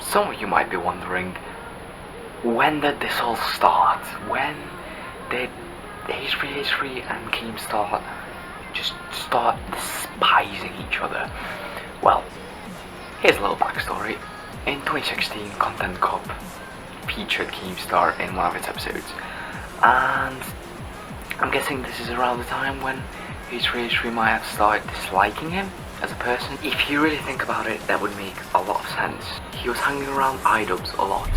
some of you might be wondering, when did this all start? When did H3 and Keemstar just start despising each other? Well, here's a little backstory. In 2016, Content Cup featured Keemstar in one of its episodes, and I'm guessing this is around the time when H3 might have started disliking him as a person. If you really think about it, that would make a lot of sense. He was hanging around iDubbbz a lot.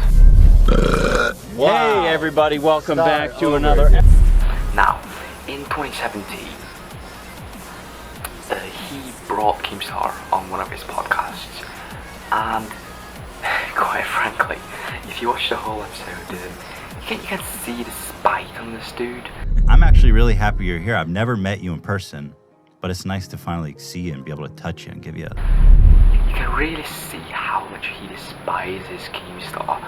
Wow. Hey everybody, welcome back to another Now, in 2017, he brought Keemstar on one of his podcasts, and quite frankly, if you watch the whole episode, you can see the spite on this dude. I'm actually really happy you're here. I've never met you in person, but it's nice to finally see you and be able to touch you and give you a... You can really see how much he despises Keemstar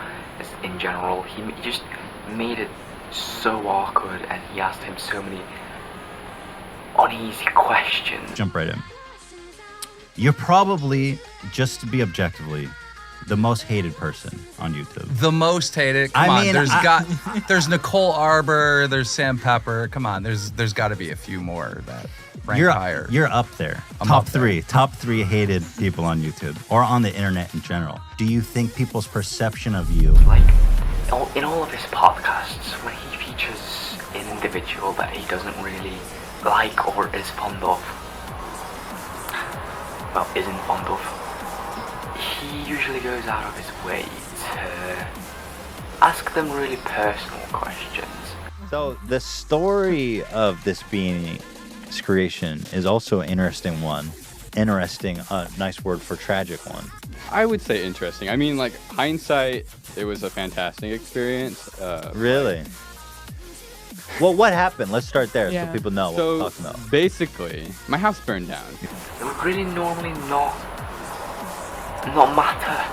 in general. He just made it so awkward, and he asked him so many uneasy questions. Jump right in. You're probably, just to be objectively, the most hated person on YouTube. The most hated? Come on, there's Nicole Arbor, there's Sam Pepper. Come on, there's got to be a few more that rank higher. You're up there. Top three hated people on YouTube or on the internet in general. Do you think people's perception of you... Like, in all of his podcasts, when he features an individual that he doesn't really like or is fond of, well, isn't fond of, he usually goes out of his way to ask them really personal questions. So the story of this being his creation is also an interesting one. Interesting, nice word for tragic one. I would say interesting. I mean, like, hindsight, it was a fantastic experience. Really? Well, what happened? Let's start there so people know what we're talking about. Basically, my house burned down. It would really normally not matter.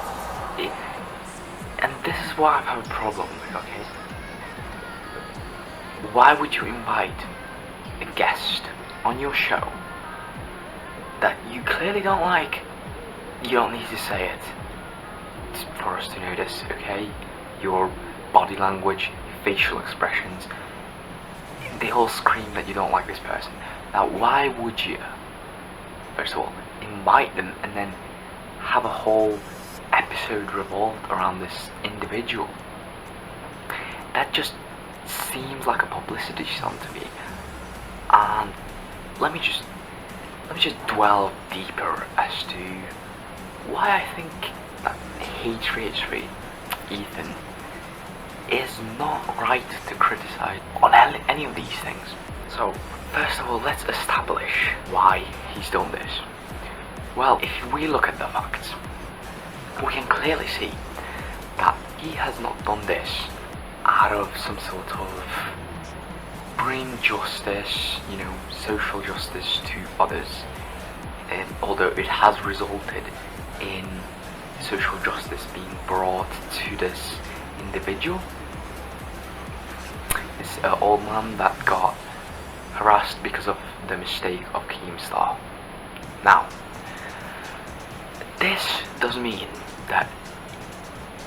And this is what I have a problem with, okay? Why would you invite a guest on your show that you clearly don't like? You don't need to say it. It's for us to notice, okay? Your body language, facial expressions, they all scream that you don't like this person. Now, why would you, first of all, invite them and then have a whole episode revolved around this individual? That just seems like a publicity stunt to me. And let me just dwell deeper as to why I think that H3 Ethan is not right to criticize on any of these things. So, first of all, let's establish why he's done this. Well, if we look at the facts, we can clearly see that he has not done this out of some sort of bring justice, social justice to others. Although it has resulted in social justice being brought to this individual, this old man that got harassed because of the mistake of Keemstar. Now, this does mean that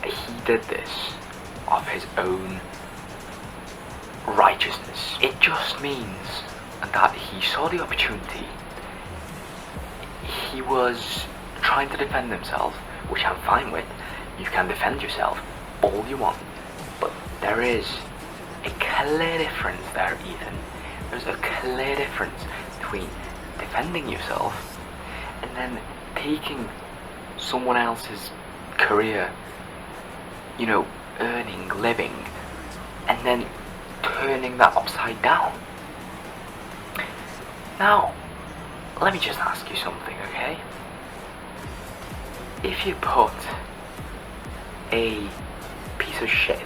he did this of his own righteousness. It just means that he saw the opportunity. He was trying to defend himself, which I'm fine with. You can defend yourself all you want, but there is a clear difference there, Ethan. There's a clear difference between defending yourself and then taking someone else's career, earning, living, and then turning that upside down. Now, let me just ask you something, okay? If you put a piece of shit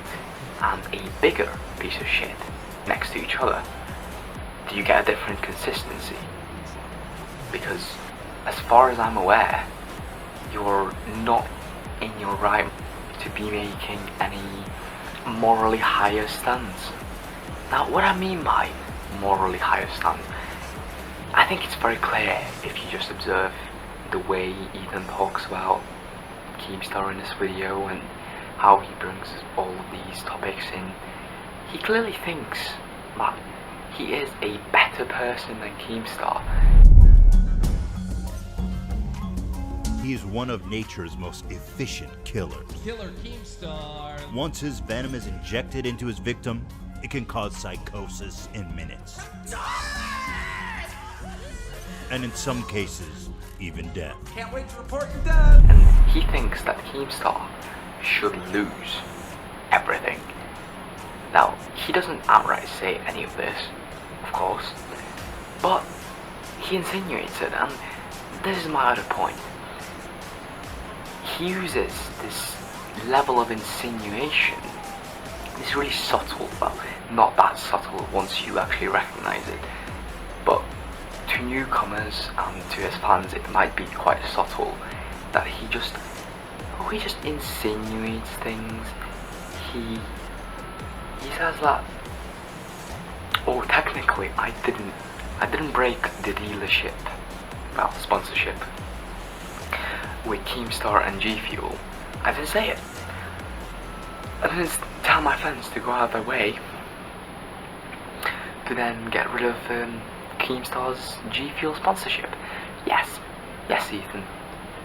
and a bigger piece of shit next to each other, do you get a different consistency? Because as far as I'm aware, you're not in your right to be making any morally higher stands. Now, what I mean by morally higher stands, I think it's very clear if you just observe the way Ethan talks about Keemstar in this video and how he brings all of these topics in, he clearly thinks that he is a better person than Keemstar. He is one of nature's most efficient killers. Killer Keemstar. Once his venom is injected into his victim, it can cause psychosis in minutes. And in some cases, even death. Can't wait to report you dead. And he thinks that Keemstar should lose everything. Now, he doesn't outright say any of this, of course, but he insinuates it, and this is my other point. He uses this level of insinuation, this really subtle, well, not that subtle once you actually recognize it, but to newcomers and to his fans it might be quite subtle, that he just insinuates things. He says that, oh, technically I didn't break the dealership, well, sponsorship with Keemstar and G Fuel. I didn't say it. I didn't tell my fans to go out of their way to then get rid of Keemstar's G Fuel sponsorship. Yes, Ethan,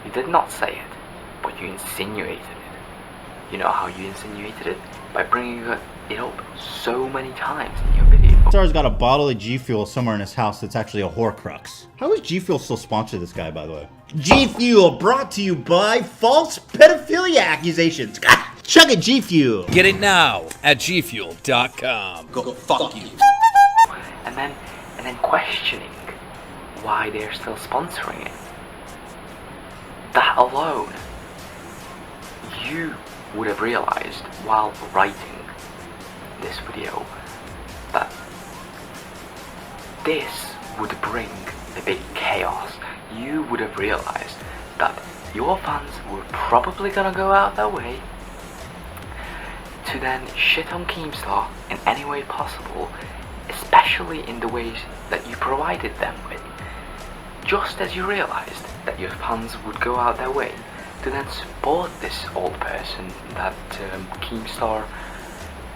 you did not say it, but you insinuated it. You know how you insinuated it? By bringing it up so many times in your video. Keemstar's got a bottle of G Fuel somewhere in his house that's actually a Horcrux. How is G Fuel still sponsor this guy, by the way? G Fuel brought to you by false pedophilia accusations. Chug it, G Fuel. Get it now at gfuel.com. Go fuck you. And then questioning why they're still sponsoring it. That alone, you would have realized while writing this video that this would bring the big chaos. You would have realized that your fans were probably gonna go out their way to then shit on Keemstar in any way possible, especially in the ways that you provided them with. Just as you realized that your fans would go out their way to then support this old person that Keemstar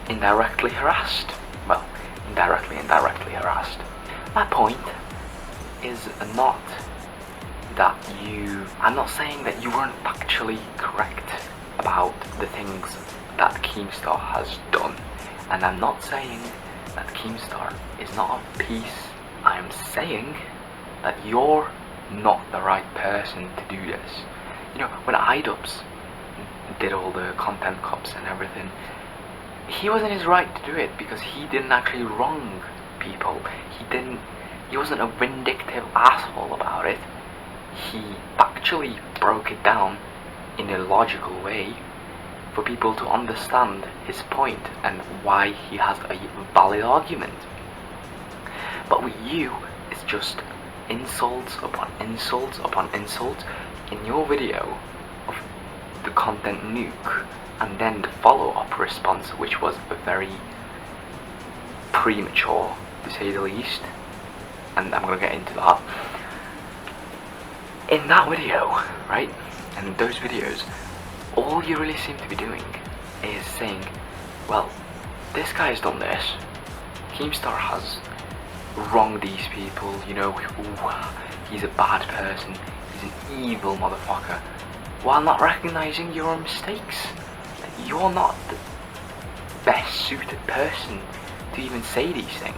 indirectly harassed. Well, indirectly harassed. My point is not that I'm not saying that you weren't factually correct about the things that Keemstar has done. And I'm not saying that Keemstar is not of peace. I'm saying that you're not the right person to do this. You know, when iDubbbz did all the content cups and everything, he was in his right to do it because he didn't actually wrong people. He wasn't a vindictive asshole about it. He actually broke it down in a logical way for people to understand his point and why he has a valid argument. But with you, it's just insults upon insults upon insults. In your video of the content nuke and then the follow-up response, which was very premature to say the least, and I'm gonna get into that. In that video, right, and those videos, all you really seem to be doing is saying, well, this guy's done this, Keemstar has wronged these people, you know, ooh, he's a bad person, he's an evil motherfucker, while not recognizing your own mistakes. You're not the best suited person to even say these things.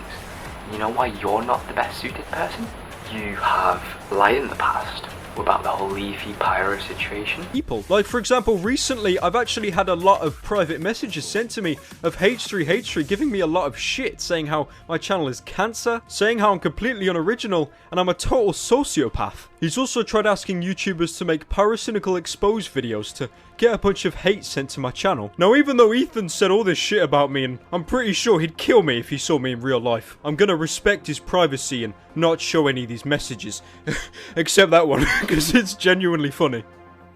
You know why you're not the best suited person? You have lied in the past about the whole Leafy Pyro situation. People, like for example, recently I've actually had a lot of private messages sent to me of H3 giving me a lot of shit, saying how my channel is cancer, saying how I'm completely unoriginal and I'm a total sociopath. He's also tried asking YouTubers to make pyrocynical exposed videos to get a bunch of hate sent to my channel. Now, even though Ethan said all this shit about me, and I'm pretty sure he'd kill me if he saw me in real life, I'm gonna respect his privacy and not show any of these messages. Except that one, because it's genuinely funny.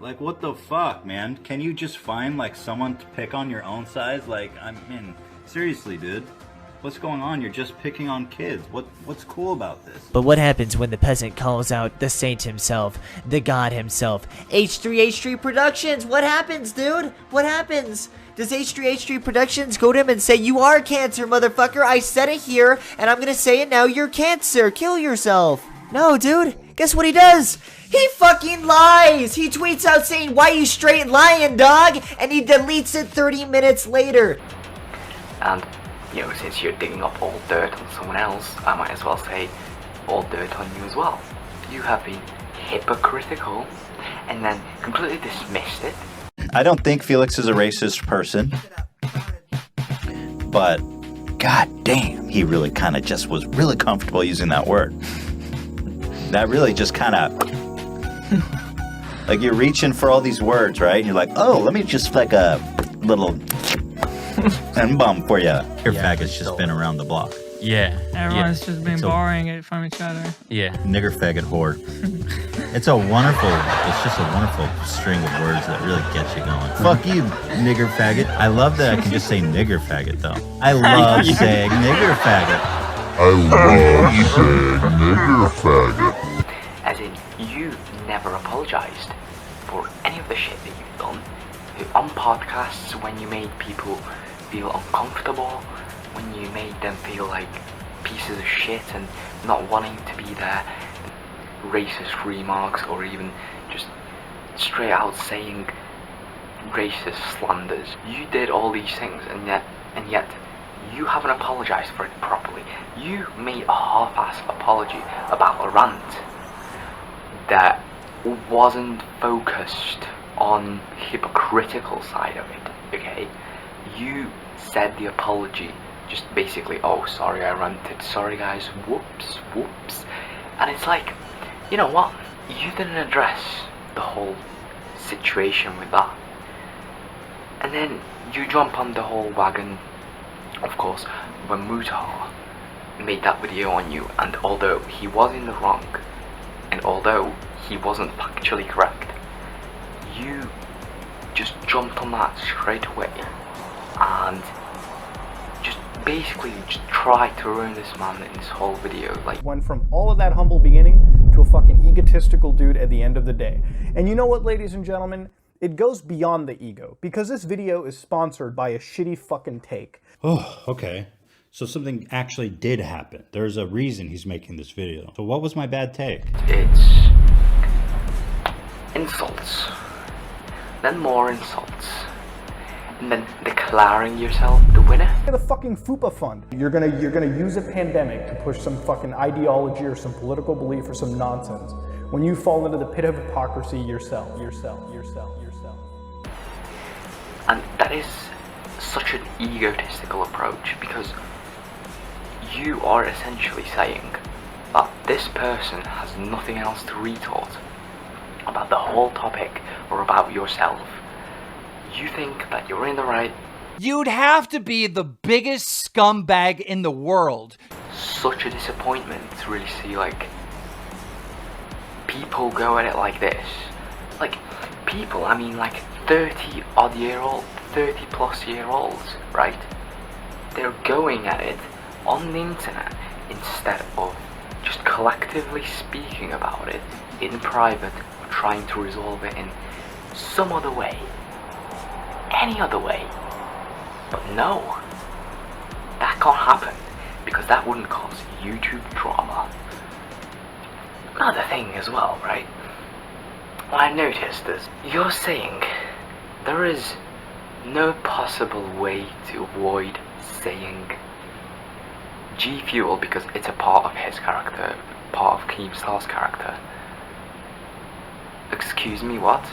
Like, what the fuck, man? Can you just find, like, someone to pick on your own size? Like, I mean, seriously, dude. What's going on? You're just picking on kids. What's cool about this? But what happens when the peasant calls out the saint himself, the god himself? H3H3 Productions, what happens, dude? What happens? Does H3H3 Productions go to him and say, you are cancer, motherfucker, I said it here, and I'm gonna say it now, you're cancer, kill yourself? No, dude, guess what he does? He fucking lies! He tweets out saying, why you straight lying, dog? And he deletes it 30 minutes later. And, you know, since you're digging up all dirt on someone else, I might as well say all dirt on you as well. You have been hypocritical and then completely dismissed it. I don't think Felix is a racist person, but god damn, he really kind of just was really comfortable using that word. That really just kind of, like you're reaching for all these words, right? And you're like, oh, let me just like a little and bum for you. Your faggot's just been around the block. Yeah. Everyone's just been borrowing it from each other. Yeah. Nigger faggot whore. It's just a wonderful string of words that really gets you going. Fuck you, nigger faggot. I love that I can just say nigger faggot though. I love saying nigger faggot. As in, you never apologized for any of the shit that you've done. On podcasts, when you made people feel uncomfortable, when you made them feel like pieces of shit and not wanting to be there, racist remarks or even just straight out saying racist slanders. You did all these things and yet you haven't apologized for it properly. You made a half-ass apology about a rant that wasn't focused on hypocritical side of it, okay? You said the apology just basically, oh sorry I ranted, sorry guys, whoops. And it's like, you know what, you didn't address the whole situation with that. And then you jump on the whole wagon, of course, when Mutar made that video on you, and although he was in the wrong, and although he wasn't factually correct, you just jumped on that straight away and just basically just tried to ruin this man in this whole video. Like, went from all of that humble beginning to a fucking egotistical dude at the end of the day. And you know what, ladies and gentlemen? It goes beyond the ego, because this video is sponsored by a shitty fucking take. Oh, okay. So something actually did happen. There's a reason he's making this video. So what was my bad take? it's insults, then more insults, and then declaring yourself the winner. The fucking FUPA fund. You're gonna use a pandemic to push some fucking ideology or some political belief or some nonsense when you fall into the pit of hypocrisy yourself. And that is such an egotistical approach, because you are essentially saying that this person has nothing else to retort about the whole topic or about yourself. You think that you're in the right. You'd have to be the biggest scumbag in the world. Such a disappointment to really see, like, people go at it like this. Like, people, I mean, like 30 plus year olds, right? They're going at it on the internet instead of just collectively speaking about it in private, or trying to resolve it in some other way, any other way. But no, that can't happen, because that wouldn't cause YouTube drama. Another thing as well, right? What I noticed is you're saying there is no possible way to avoid saying G Fuel because it's a part of his character, part of Keemstar's character. Excuse me, what?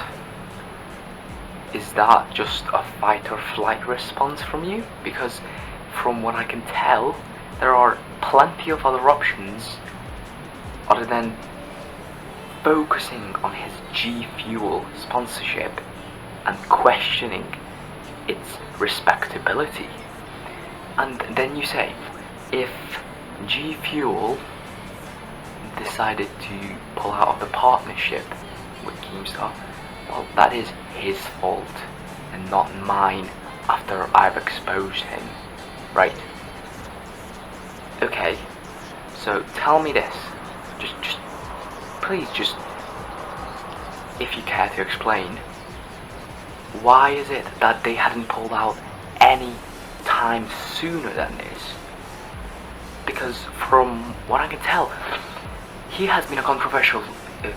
Is that just a fight or flight response from you? Because from what I can tell, there are plenty of other options other than focusing on his G Fuel sponsorship and questioning its respectability. And then you say, if G Fuel decided to pull out of the partnership with Keemstar, well, that is his fault and not mine after I've exposed him, right? Okay, so tell me this. Please, if you care to explain, why is it that they hadn't pulled out any time sooner than this? Because from what I can tell, he has been a controversial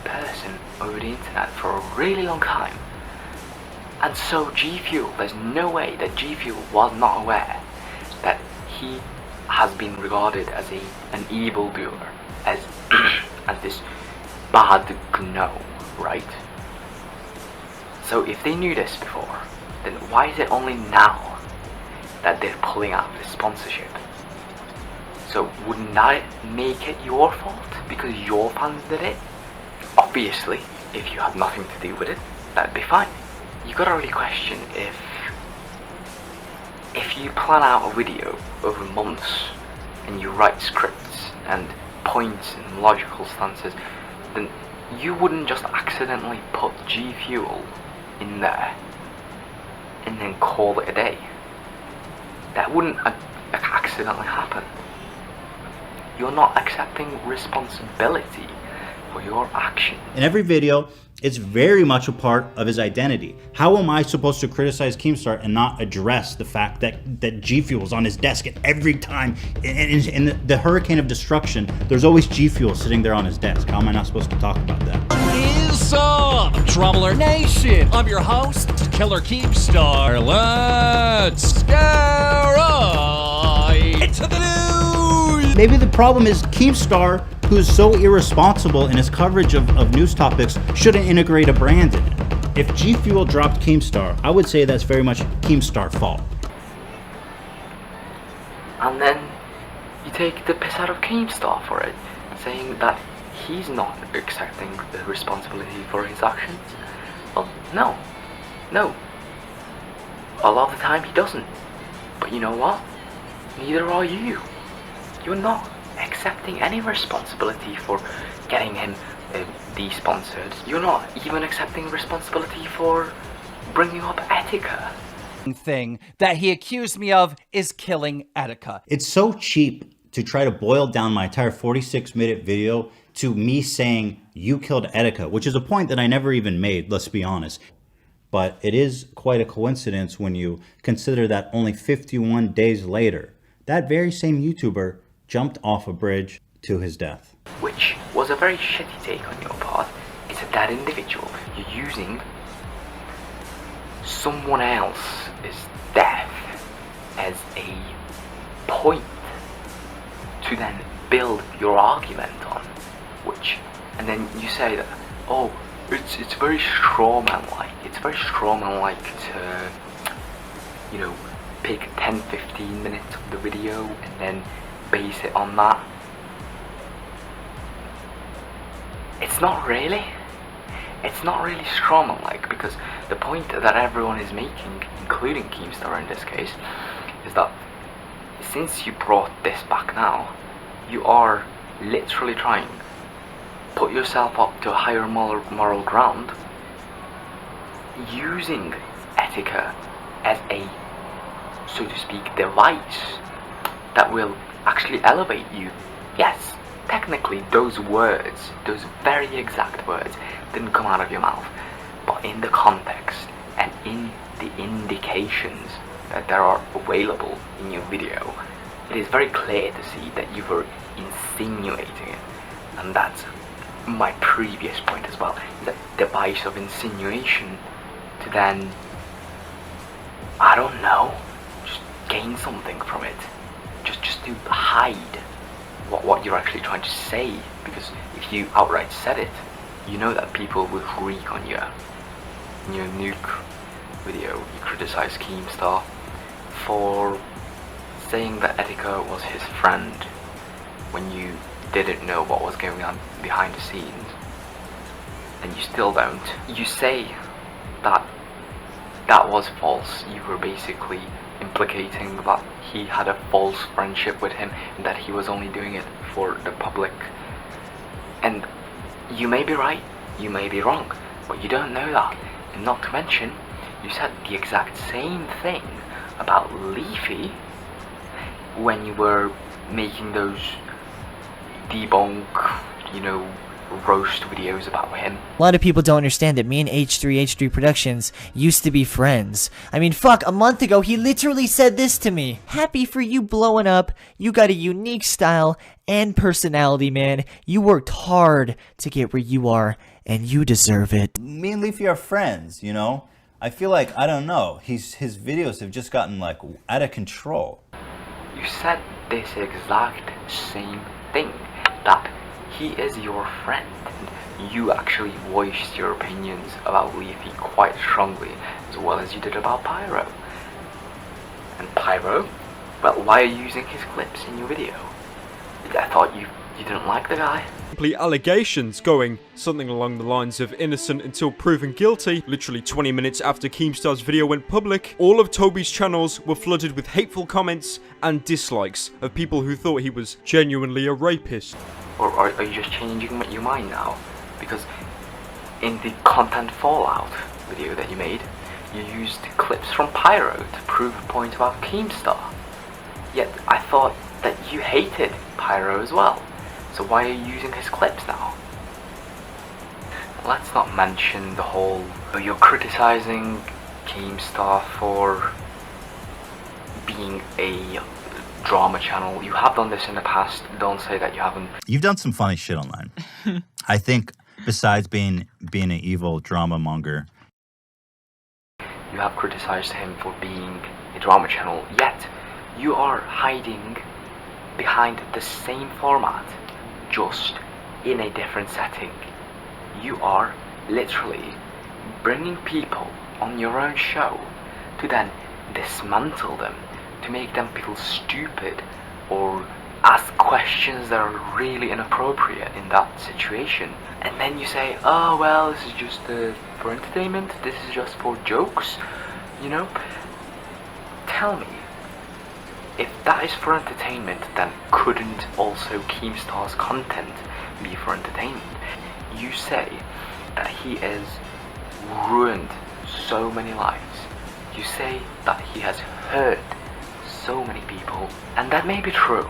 person over the internet for a really long time. And so G Fuel, there's no way that G Fuel was not aware that he has been regarded as an evildoer, as this bad gnome, right? So if they knew this before, then why is it only now that they're pulling out this sponsorship? So wouldn't that make it your fault because your fans did it? Obviously, if you had nothing to do with it, that'd be fine. You gotta really question if you plan out a video over months and you write scripts and points and logical stances, then you wouldn't just accidentally put G Fuel in there and then call it a day. That wouldn't accidentally happen. You're not accepting responsibility for your actions. In every video, it's very much a part of his identity. How am I supposed to criticize Keemstar and not address the fact that G Fuel's on his desk at every time in the hurricane of destruction? There's always G Fuel sitting there on his desk. How am I not supposed to talk about that? What is up, Troubler Nation? I'm your host, Killer Keemstar. Let's go right to the news. Maybe the problem is Keemstar, who's so irresponsible in his coverage of news topics, shouldn't integrate a brand in it. If G Fuel dropped Keemstar, I would say that's very much Keemstar's fault. And then you take the piss out of Keemstar for it, saying that he's not accepting the responsibility for his actions. Well, no. A lot of the time he doesn't. But you know what? Neither are you. You're not accepting any responsibility for getting him de-sponsored. You're not even accepting responsibility for bringing up Etika. Thing that he accused me of is killing Etika. It's so cheap to try to boil down my entire 46-minute video to me saying you killed Etika, which is a point that I never even made, let's be honest. But it is quite a coincidence when you consider that only 51 days later, that very same YouTuber jumped off a bridge to his death. Which was a very shitty take on your part. It's that individual. You're using someone else's death as a point to then build your argument on. And then you say that, oh, it's very strawman-like. It's very strawman-like to, you know, pick 10-15 minutes of the video and then base it on that. It's not really strawman-like, because the point that everyone is making, including Keemstar in this case, is that since you brought this back now, you are literally trying to put yourself up to a higher moral ground, using Etika as a, so to speak, device that will actually elevate you. Yes, technically those words, those very exact words, didn't come out of your mouth, but in the context and in the indications that there are available in your video, it is very clear to see that you were insinuating it. And that's my previous point as well, that device of insinuation to then, I don't know, just gain something from it, just to hide what you're actually trying to say. Because if you outright said it, you know that people will freak on you. In your nuke video, you criticize Keemstar for saying that Etika was his friend when you didn't know what was going on behind the scenes, and you still don't. You say that that was false. You were basically implicating that he had a false friendship with him and that he was only doing it for the public. And you may be right, you may be wrong, but you don't know that. And not to mention, you said the exact same thing about Leafy when you were making those debunk, you know, roast videos about him. A lot of people don't understand that me and H3 Productions used to be friends. I mean, fuck, a month ago he literally said this to me. Happy for you blowing up. You got a unique style and personality, man. You worked hard to get where you are, and you deserve it. Me and Leafy are friends, you know? I feel like, I don't know, his videos have just gotten like out of control. You said this exact same thing, that he is your friend. You actually voiced your opinions about Leafy quite strongly, as well as you did about Pyro. And Pyro? Well, why are you using his clips in your video? I thought you didn't like the guy. Simply allegations going something along the lines of innocent until proven guilty. Literally 20 minutes after Keemstar's video went public, all of Toby's channels were flooded with hateful comments and dislikes of people who thought he was genuinely a rapist. Or are you just changing your mind now? Because in the content fallout video that you made, you used clips from Pyro to prove a point about Keemstar. Yet I thought that you hated Pyro as well. So why are you using his clips now? Let's not mention the whole, you're criticizing Keemstar for being a drama channel. You have done this in the past. Don't say that you haven't. You've done some funny shit online. I think besides being an evil drama monger, you have criticized him for being a drama channel, yet you are hiding behind the same format, just in a different setting. You are literally bringing people on your own show to then dismantle them, to make them feel stupid or ask questions that are really inappropriate in that situation. And then you say, oh well, this is just for entertainment, this is just for jokes, you know? Tell me, if that is for entertainment, then couldn't also Keemstar's content be for entertainment? You say that he has ruined so many lives. You say that he has hurt so many people, and that may be true.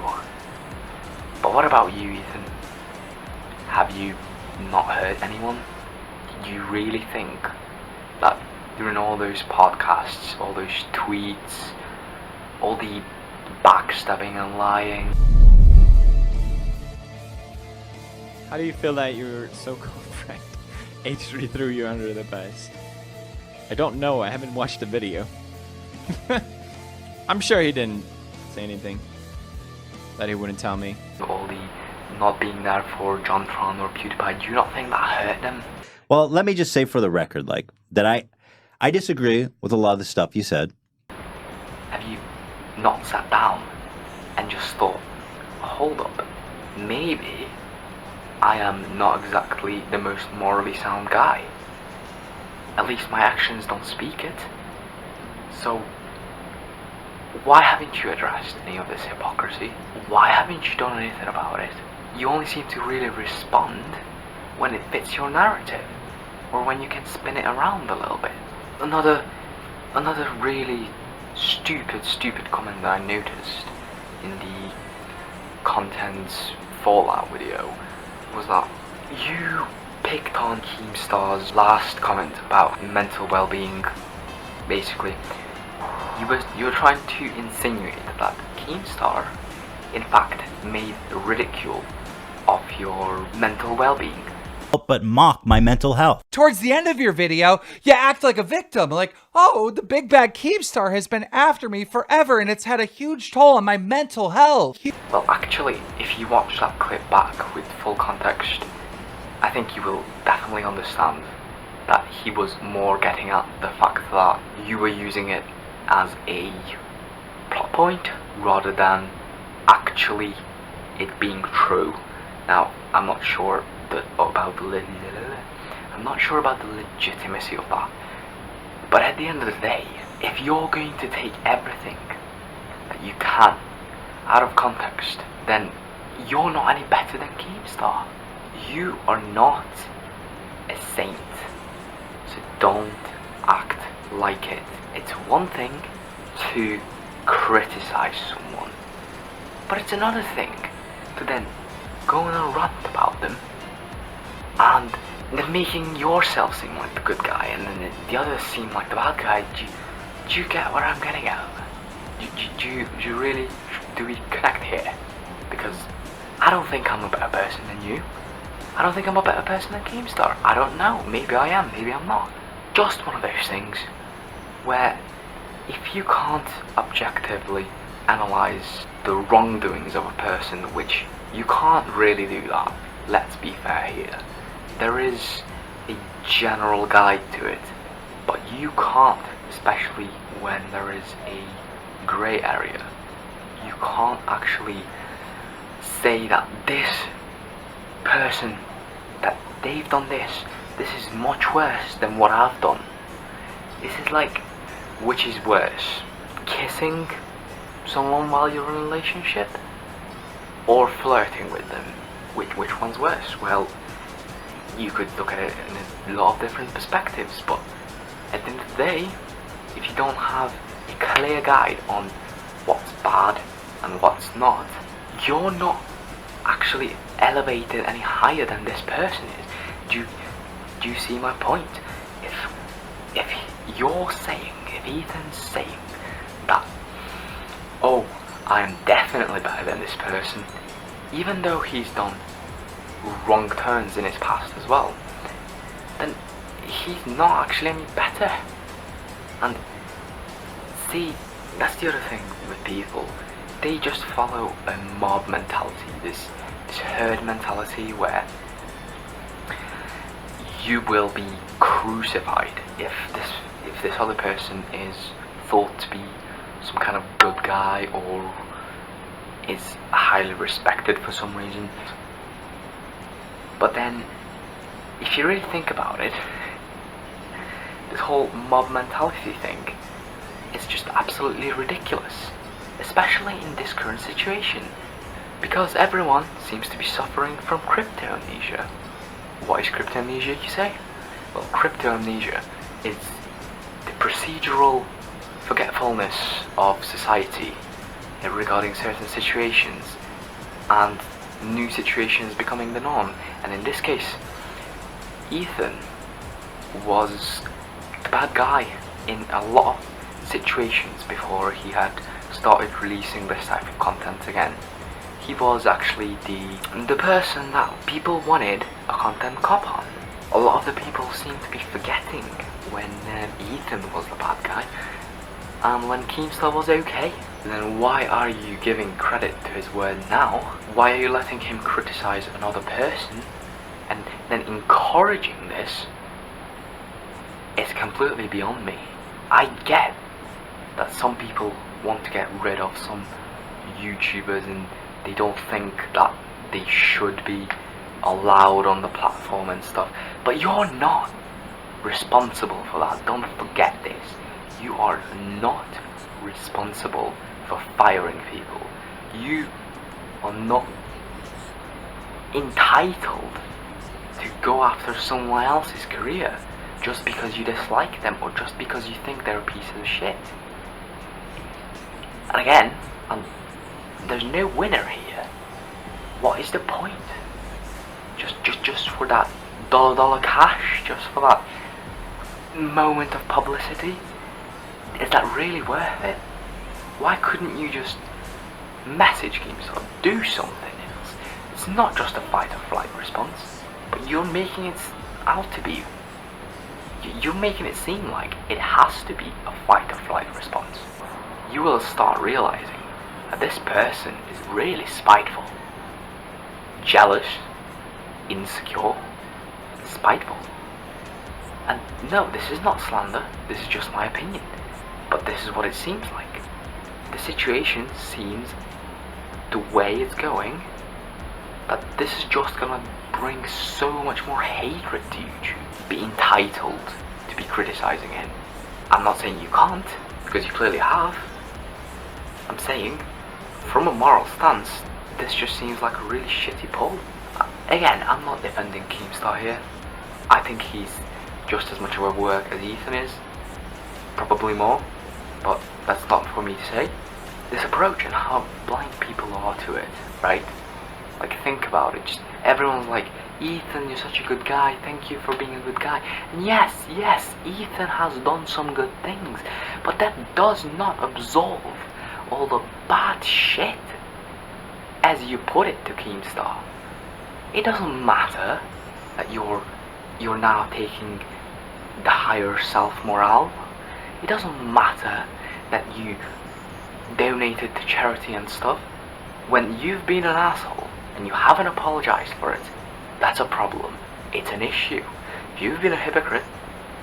But what about you, Ethan? Have you not hurt anyone? Do you really think that during all those podcasts, all those tweets, all the backstabbing and lying? How do you feel that your so-called friend H3 threw you under the bus? I don't know, I haven't watched the video. I'm sure he didn't say anything that he wouldn't tell me. All the not being there for John Tron or PewDiePie, do you not think that hurt them? well, let me just say for the record, like, that I disagree with a lot of the stuff you said. Have you not sat down and just thought, hold up, maybe I am not exactly the most morally sound guy. At least my actions don't speak it. So why haven't you addressed any of this hypocrisy? Why haven't you done anything about it? You only seem to really respond when it fits your narrative, or when you can spin it around a little bit. Another really stupid comment that I noticed in the contents fallout video was that you picked on Keemstar's last comment about mental well-being. Basically, you were trying to insinuate that Keemstar, in fact, made ridicule of your mental well-being. But mock my mental health. Towards the end of your video, you act like a victim, like, oh, the big bad Keemstar has been after me forever and it's had a huge toll on my mental health. Well, actually, if you watch that clip back with full context, I think you will definitely understand that he was more getting at the fact that you were using it as a plot point rather than actually it being true. Now, I'm not sure about the legitimacy of that, but at the end of the day, if you're going to take everything that you can out of context, then you're not any better than Keemstar. You are not a saint, so don't act like it. It's one thing to criticize someone, But it's another thing to then go on a rant about them and then making yourself seem like the good guy and then the others seem like the bad guy. Do you get what I'm getting at? Do you really, do we connect here? Because I don't think I'm a better person than you. I don't think I'm a better person than Keemstar. I don't know. Maybe I am, maybe I'm not. Just one of those things where if you can't objectively analyze the wrongdoings of a person, which you can't really do that, let's be fair here. There is a general guide to it, but you can't, especially when there is a grey area, you can't actually say that this person, that they've done this is much worse than what I've done. This is like, which is worse? Kissing someone while you're in a relationship? Or flirting with them? Which one's worse? Well, you could look at it in a lot of different perspectives, but at the end of the day, if you don't have a clear guide on what's bad and what's not, you're not actually elevated any higher than this person is. Do you see my point? If you're saying, if Ethan's saying that, oh, I am definitely better than this person, even though he's done wrong turns in his past as well, then he's not actually any better. And see, that's the other thing with people. They just follow a mob mentality, this herd mentality where you will be crucified if this other person is thought to be some kind of good guy or is highly respected for some reason. But then, if you really think about it, this whole mob mentality thing is just absolutely ridiculous, especially in this current situation, because everyone seems to be suffering from crypto amnesia. What is crypto amnesia, you say? Well, crypto amnesia is the procedural forgetfulness of society regarding certain situations and new situations becoming the norm. And in this case, Ethan was the bad guy in a lot of situations before he had started releasing this type of content again. He was actually the person that people wanted a content cop on. A lot of the people seem to be forgetting when Ethan was the bad guy and when Keemstar was okay. Then why are you giving credit to his word now? Why are you letting him criticize another person and then encouraging this? It's completely beyond me. I get that some people want to get rid of some YouTubers and they don't think that they should be allowed on the platform and stuff, but you're not responsible for that. Don't forget this. You are not responsible for firing people. You are not entitled to go after someone else's career just because you dislike them or just because you think they're a piece of shit. And again, there's no winner here. What is the point? Just for that dollar cash, just for that moment of publicity? Is that really worth it? Why couldn't you just message Keemstar, do something else? It's not just a fight or flight response, but you're making it out to be. You're making it seem like it has to be a fight or flight response. You will start realizing that this person is really spiteful, jealous, insecure, spiteful. And no, this is not slander, this is just my opinion. But this is what it seems like. The situation seems, the way it's going, that this is just gonna bring so much more hatred to YouTube. Be entitled to be criticizing him. I'm not saying you can't, because you clearly have. I'm saying, from a moral stance, this just seems like a really shitty poll. Again, I'm not defending Keemstar here. I think he's just as much of a work as Ethan is. Probably more, but that's not for me to say. this approach and how blind people are to it, right? Like, think about it. Just everyone's like, Ethan, you're such a good guy. Thank you for being a good guy. And yes, Ethan has done some good things, but that does not absolve all the bad shit, as you put it, to Keemstar. It doesn't matter that you're now taking the higher self morale. It doesn't matter that you donated to charity and stuff. When you've been an asshole and you haven't apologized for it, that's a problem. It's an issue. If you've been a hypocrite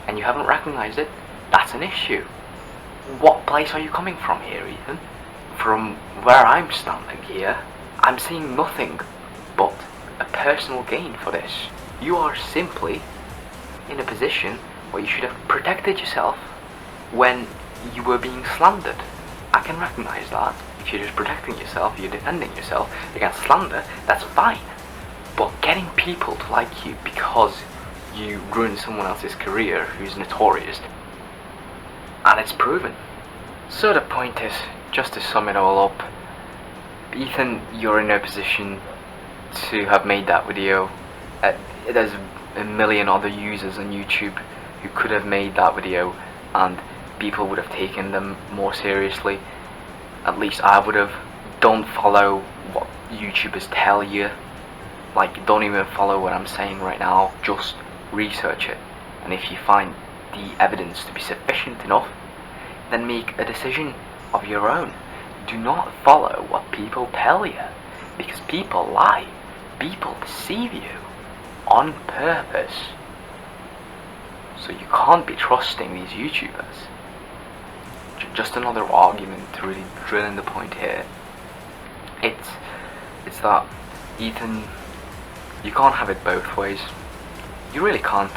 and you haven't recognized it, that's an issue. What place are you coming from here, Ethan? From where I'm standing here, I'm seeing nothing but a personal gain for this. You are simply in a position where you should have protected yourself when you were being slandered. I can recognize that. If you're just protecting yourself, you're defending yourself against slander, that's fine. But getting people to like you because you ruined someone else's career who's notorious, and it's proven. So the point is, just to sum it all up, Ethan, you're in no position to have made that video. There's a million other users on YouTube who could have made that video and people would have taken them more seriously. At least I would have. Don't follow what YouTubers tell you. Like, don't even follow what I'm saying right now. Just research it. And if you find the evidence to be sufficient enough, then make a decision of your own. Do not follow what people tell you, because people lie. People deceive you on purpose. So you can't be trusting these YouTubers. Just another argument to really drill in the point here. It's that, Ethan, you can't have it both ways. You really can't.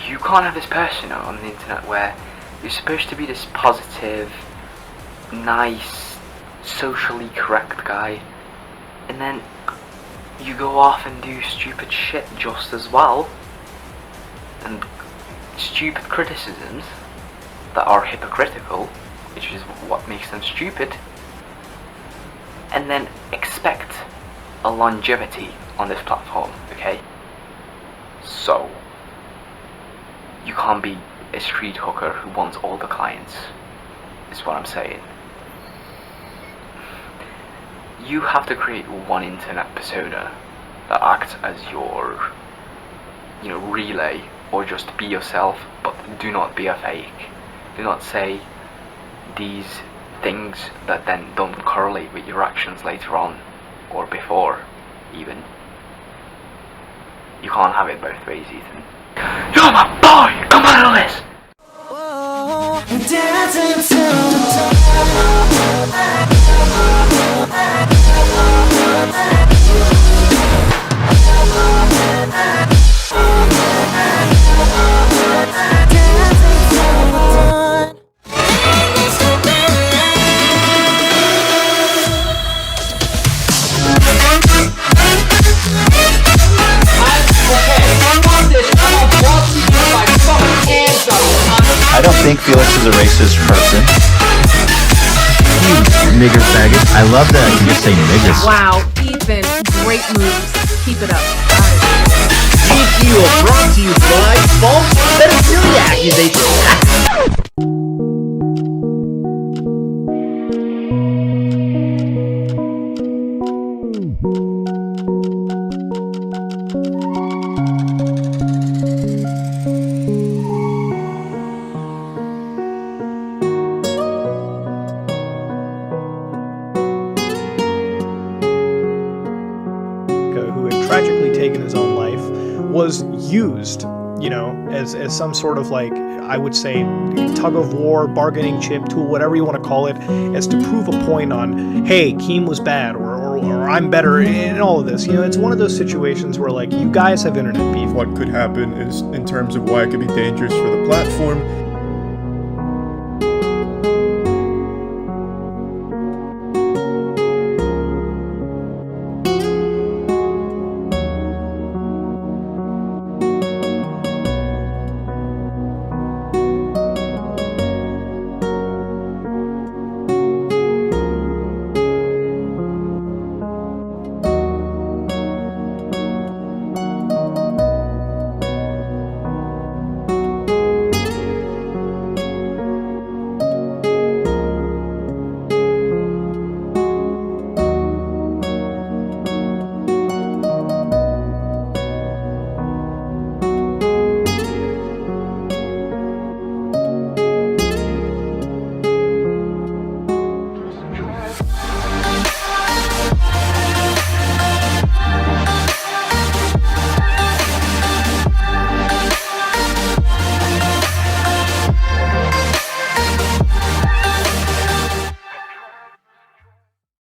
You can't have this person on the internet where you're supposed to be this positive, nice, socially correct guy, and then you go off and do stupid shit just as well, and stupid criticisms that are hypocritical, which is what makes them stupid, and then expect a longevity on this platform, okay? So, you can't be a street hooker who wants all the clients, is what I'm saying. You have to create one internet persona that acts as your, relay, or just be yourself, but do not be a fake. Do not say these things that then don't correlate with your actions later on, or before, even. You can't have it both ways, Ethan. You're my boy! Come on, Ellis! I don't think Felix is a racist person. You nigger faggot. I love that you just say niggas. Wow, Ethan, great moves. Keep it up. GQ brought to you by false pedophilia accusations. Who had tragically taken his own life, was used, as some sort of, like, I would say, tug of war, bargaining chip, tool, whatever you want to call it, as to prove a point on, hey, Keem was bad, or I'm better, and all of this. It's one of those situations where, like, you guys have internet beef. What could happen is, in terms of why it could be dangerous for the platform,